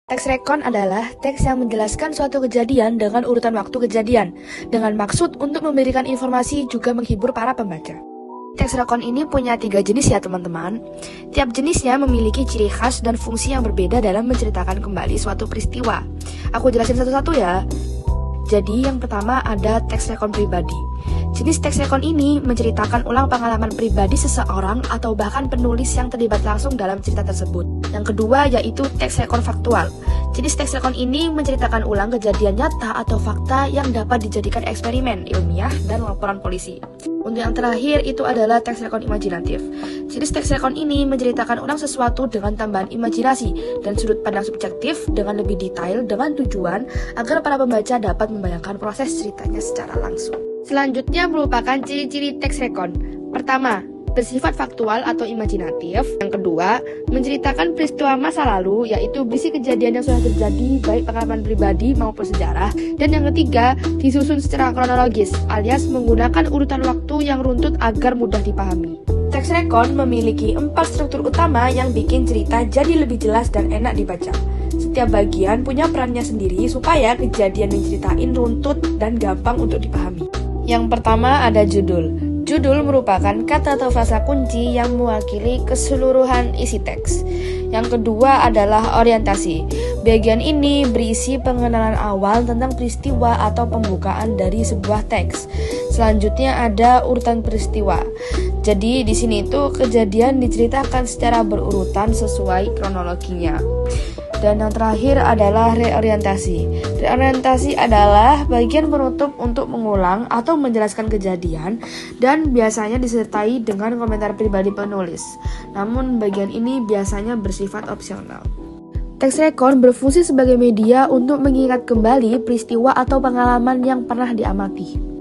Teks rekon adalah teks yang menjelaskan suatu kejadian dengan urutan waktu kejadian, dengan maksud untuk memberikan informasi juga menghibur para pembaca. Teks rekon ini punya 3 jenis ya teman-teman. Tiap jenisnya memiliki ciri khas dan fungsi yang berbeda dalam menceritakan kembali suatu peristiwa. Aku jelasin satu-satu ya. Jadi yang pertama ada teks rekon pribadi. Jenis teks rekon ini menceritakan ulang pengalaman pribadi seseorang atau bahkan penulis yang terlibat langsung dalam cerita tersebut. Yang kedua yaitu teks rekon faktual. Jenis teks rekon ini menceritakan ulang kejadian nyata atau fakta yang dapat dijadikan eksperimen ilmiah dan laporan polisi. Untuk yang terakhir itu adalah teks rekon imajinatif. Jenis teks rekon ini menceritakan ulang sesuatu dengan tambahan imajinasi dan sudut pandang subjektif dengan lebih detail dengan tujuan agar para pembaca dapat membayangkan proses ceritanya secara langsung. Selanjutnya merupakan ciri-ciri teks rekon. Pertama, bersifat faktual atau imajinatif. Yang kedua, menceritakan peristiwa masa lalu, yaitu berisi kejadian yang sudah terjadi, baik pengalaman pribadi maupun sejarah. Dan yang ketiga, disusun secara kronologis, alias menggunakan urutan waktu yang runtut agar mudah dipahami. Teks rekon memiliki 4 struktur utama yang bikin cerita jadi lebih jelas dan enak dibaca. Setiap bagian punya perannya sendiri supaya kejadian yang diceritain runtut dan gampang untuk dipahami. Yang pertama ada judul. Judul merupakan kata atau frasa kunci yang mewakili keseluruhan isi teks. Yang kedua adalah orientasi. Bagian ini berisi pengenalan awal tentang peristiwa atau pembukaan dari sebuah teks. Selanjutnya ada urutan peristiwa. Jadi di sini itu kejadian diceritakan secara berurutan sesuai kronologinya. Dan yang terakhir adalah reorientasi. Reorientasi adalah bagian penutup untuk mengulang atau menjelaskan kejadian dan biasanya disertai dengan komentar pribadi penulis. Namun bagian ini biasanya bersifat opsional. Teks rekon berfungsi sebagai media untuk mengingat kembali peristiwa atau pengalaman yang pernah diamati.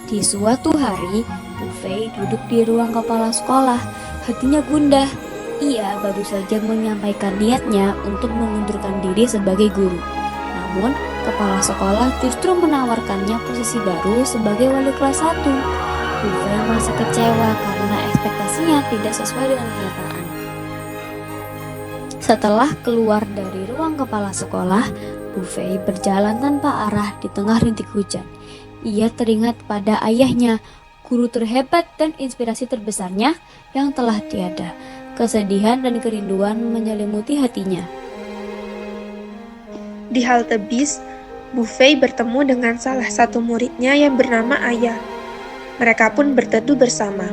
Di suatu hari, Buffet duduk di ruang kepala sekolah. Hatinya gundah. Ia baru saja menyampaikan niatnya untuk mengundurkan diri sebagai guru. Namun, kepala sekolah justru menawarkannya posisi baru sebagai wali kelas 1. Buffet merasa kecewa karena ekspektasinya tidak sesuai dengan kenyataan. Setelah keluar dari ruang kepala sekolah, Buffet berjalan tanpa arah di tengah rintik hujan. Ia teringat pada ayahnya, guru terhebat dan inspirasi terbesarnya yang telah tiada. Kesedihan dan kerinduan menyelimuti hatinya. Di halte bis, Buffet bertemu dengan salah satu muridnya yang bernama Ayah. Mereka pun berteduh bersama.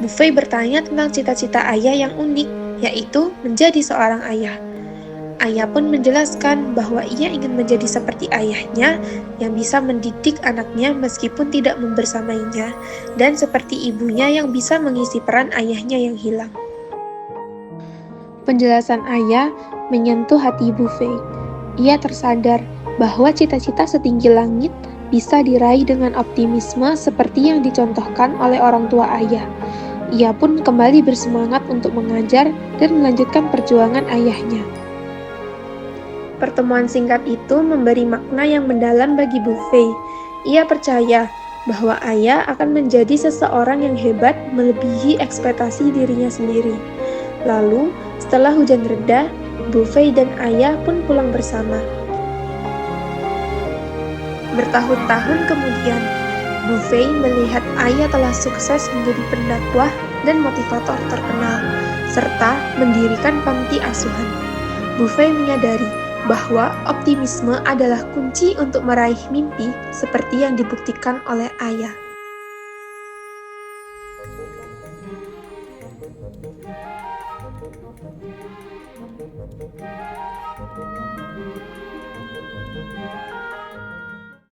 Buffet bertanya tentang cita-cita Ayah yang unik, yaitu menjadi seorang ayah. Ayah pun menjelaskan bahwa ia ingin menjadi seperti ayahnya yang bisa mendidik anaknya meskipun tidak membersamainya, dan seperti ibunya yang bisa mengisi peran ayahnya yang hilang. Penjelasan Ayah menyentuh hati Buffet. Ia tersadar bahwa cita-cita setinggi langit bisa diraih dengan optimisme seperti yang dicontohkan oleh orang tua Ayah. Ia pun kembali bersemangat untuk mengajar dan melanjutkan perjuangan ayahnya. Pertemuan singkat itu memberi makna yang mendalam bagi Buffet. Ia percaya bahwa Ayah akan menjadi seseorang yang hebat melebihi ekspektasi dirinya sendiri. Lalu, setelah hujan reda, Buffet dan Ayah pun pulang bersama. Bertahun-tahun kemudian, Buffet melihat Ayah telah sukses menjadi pendakwah dan motivator terkenal, serta mendirikan panti asuhan. Buffet menyadari bahwa optimisme adalah kunci untuk meraih mimpi seperti yang dibuktikan oleh Ayah.